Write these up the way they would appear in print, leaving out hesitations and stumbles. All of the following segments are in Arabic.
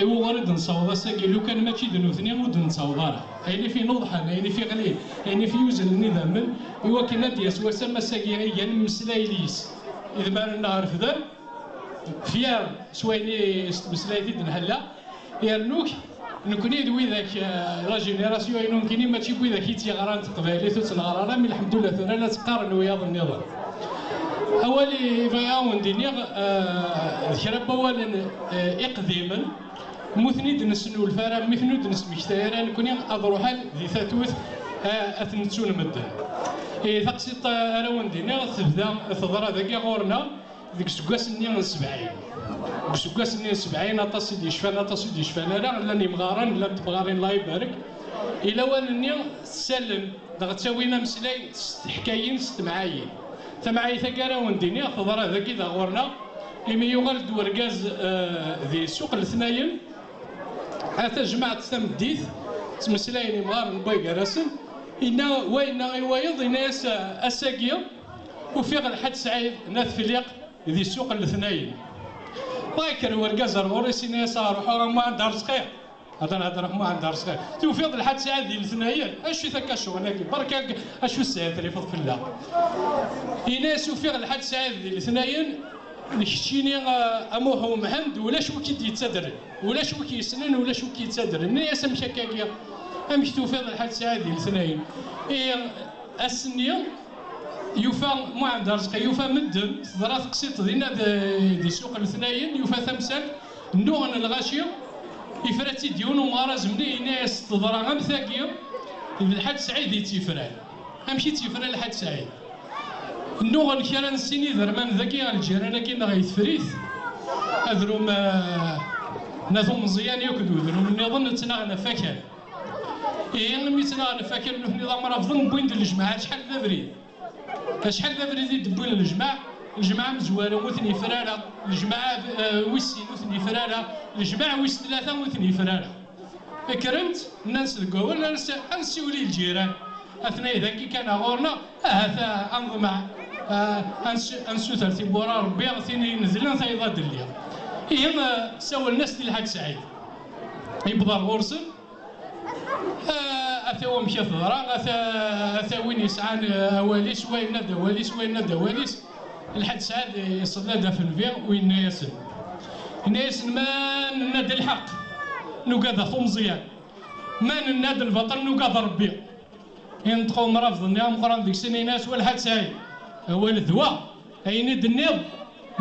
هو غير نصوض ساكي لو كان ماشي دنوثني ود نصوض راه يعني في نوضحان يعني في غليل يعني في يوزن النظام هو كان دياس وسما ساكي غير مسلايليس اذا ما نعرف ذا فيا شويني مسلايتي نهلا يرنوك نكوني دوي ذاك لا جينيراسيون ينون كيني ماشي بوي ذاك تيغران تقبايلي تتنغرا مي الحمد لله ثنا تقارن ويا النظام أولي فاون دينيغ ذكر أولا إقديما مثني دنسنو الفارا مثنو دنس مكتايرا نكوني أضروحال ذي ثاتوث أثنتسون مدن ثقسيط أراون دينيغ تبدا تضرى ذاكي غورنا ذيك سكاس نيان 70 سكاس نيان 70 أطاسي دي شفان أطاسي دي شفان لا لاني مغارن لا تبغارين الله يبارك إلا وان تسلم تساوينا مسلاي حكايين ستمعايين تمعاي ثقارا ونديني خضرا ذاكي ذا غورنا إمي يغالد ورقاز ذي سوق الاثنين هذا جماعة تمديث تمسلايني مغار نبايق راسم إنا وإنا يوايض إناس أساقيا وفي الحد سعيد ناث في اليق ذي سوق الاثنين بايكر ورقاز الغوريس إناس روحوا ما عند رزقيا هذا نهضر ما عند رزقيا توفيض الحد سعيد ذي الاثنين أشو ثكاشو أنا بركة أشو السعيد اللي فض في الله إناس وفي الحد سعيد ذي الاثنين نكتشيني أموه محمد ولا شو كي يتسدر ولا شو كي يسنن ولا شو كي يتسدر الناس مشكاكيا أمش توفيض الحد سعيد ذي الاثنين السنية يوفى ما عند رزق يوفى مدن ضرات قصيت دينا دي سوق الاثنين يوفى ثمسال نوغن الغاشية يفراتي ديون ومارز مني ناس تضرى غم ثاقية الحد سعيد يتيفران امشي تيفران الحد سعيد نوغن كيران السيني ذرمان ذاكي الجيران كينا غيتفريث اذروم ناثو مزيان ياكدو ذروم نظن تناغنا فاكر مي تناغنا فاكر انه النظام راه فضل بوين د الجماعه شحال ذا بريد شحال ذا بريد يدبون الجماعه مزواره وثني فراره الجماعه ويسين وثني فراره الجماعه ويس ثلاثه وثني فراره كرمت الناس القوى الناس انسيولي الجيران اثناء ذاك كان غورنا هذا انظمع انسو ترتيب ورا ربي ثاني نزلنا ثايضا دليا هي سوى الناس ديال الحاج سعيد يبدا غورسن أثا مشى ثضرا أثا وين يسعان أواليس وين ندا أواليس وين ندا أواليس الحد سعد يصلى دا في الفيغ وين ياسن ما ننادى الحق نقاد خو مزيان ما ننادى البطل نقاد ربي ينطقوا مرافض النظام قران ديك السنين ناس والحد سعيد هو الذواء أين النظام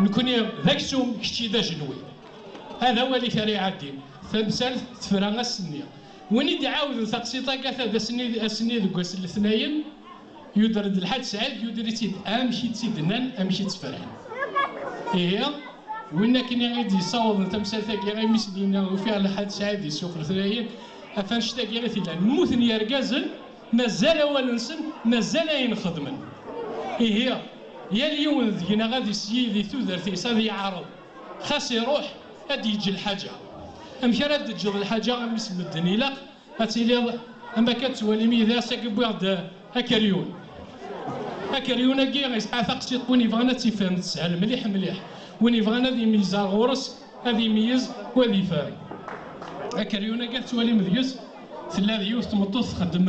نكون ذاك سوم كشتي دا جنوي هذا هو اللي ثري عادي ثمثال تفرغ السنيه وين يعاود تقسيطا كذا السني ذوك الاثنين يدرد الحد سعيد يدري تيد امشي تيدنان امشي تفرعن هي وين كاين غادي يصاوب تمثال ثاقي غير مسدينا وفيها الحد سعيد يسوق الاثنين افانش ثاقي غير تيدان موثن يركازن مازال والنسن مازال ينخدمن هي يا اليوم ذينا غادي سيدي ثوذرتي صافي يعرض خاص يروح غادي يجي الحاجه أمشي راد تجد الحاجة أمس مدني لا أتيلي أما كتولي ميدا ساكب واحد هكريون كي غيسعى ثقسي وين يبغانا تيفهم تسهل مليح وين يبغانا ذي يميز الغرس هذا يميز وهذا يفارق هكريون كي تولي مذيوس ثلاث يوث تمطوث خدم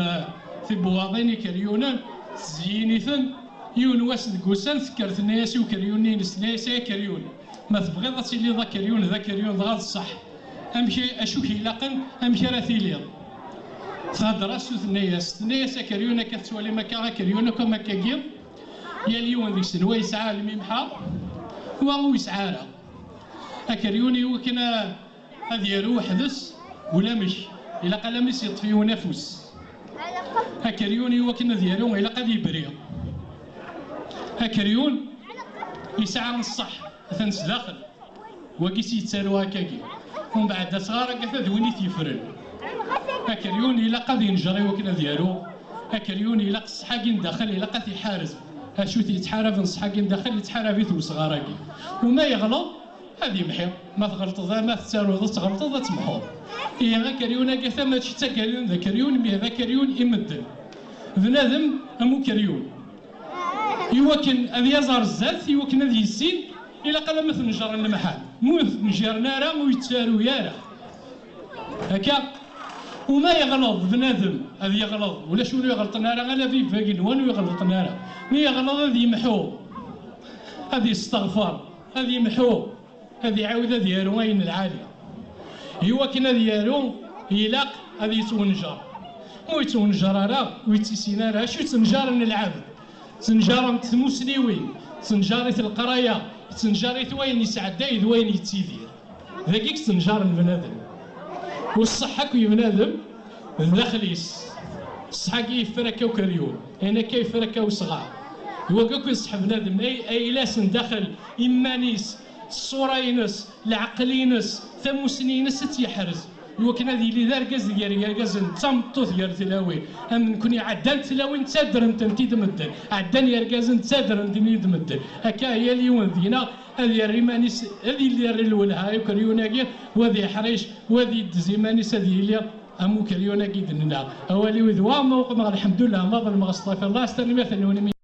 في بواضين كريونا زينيثن يون واسد كوسان ذكرت ناسي وكريوني نسناسي كريون ما تبغيض تيلي ذا كريون غاد الصح أمشي أشوك يلاقن أمشي راه ثيليض تهضر ثنياس كريونا كتولي مكا كريونا كما كاكيض يا اليوم ذيك السنوة يسعى الميمحا هو يسعى راه كريوني وكنا هذا يروح حدث ولا مش إلا قال مس يطفي نفس كريوني وكنا ديالو إلا قد يبري كريون يسعى من الصح ثنس داخل وكيس يتسالو هكاكي ومن بعد صغار كذا دويني تيفرن كريون إلا قد ينجري وكنا ديالو كريون إلا قصحاكين داخل إلا قد يحارز شو تيتحارب نصحاكين داخل يتحارب يثو صغاراكي وما يغلط هذه محي ما تغلط ذا ما تسالو ذا تغلط ذا تمحو إيه كريون كذا ما تشتا كريون ذا كريون مي ذا كريون يمدن بنادم أمو كريون يوكن أذي يزار الزات يوكن أذي يسين إلا قال مثل نجار المحل مو نجار نارا مو يتسارو يارا هكا وما يغلط بنادم هذا يغلط ولا شنو يغلط نارا غير في باقي وانو يغلط نارا مي يغلط هذا يمحو هذا يستغفر هذا يمحو هذا يعاود هذا يارو وين العاليه هو كنا ديالو يلاق هذا يتونجر مو يتونجر راه ويتسينا راه شو تنجار العبد تنجار تمسليوين تنجارة القرايه تنجارة وين يسعد وين يتيدير ذاكيك تنجار البنادم والصحة كي بنادم الداخليس الصحة كيف فركا وكريون هنا كيف فركا وصغار هو كي يصح بنادم اي لاس داخل ايمانيس الصورينس العقلينس ثموسنينس تيحرز هو كان هذه اللي داركاز ديال يركاز تمطوط ديال تلاوي ام نكوني عدان تلاوي نتسادر انت تيدمدل عدان يركاز نتسادر انت يدمدل هكا هي اليوم دينا هذه الريمانيس هذه اللي الولها كريوناكي وهذه حريش وهذه الزيمانيس هذه اللي امو كريوناكي دنا اولي وذوا ما الحمد لله ما ظلم استغفر الله استلم مثلا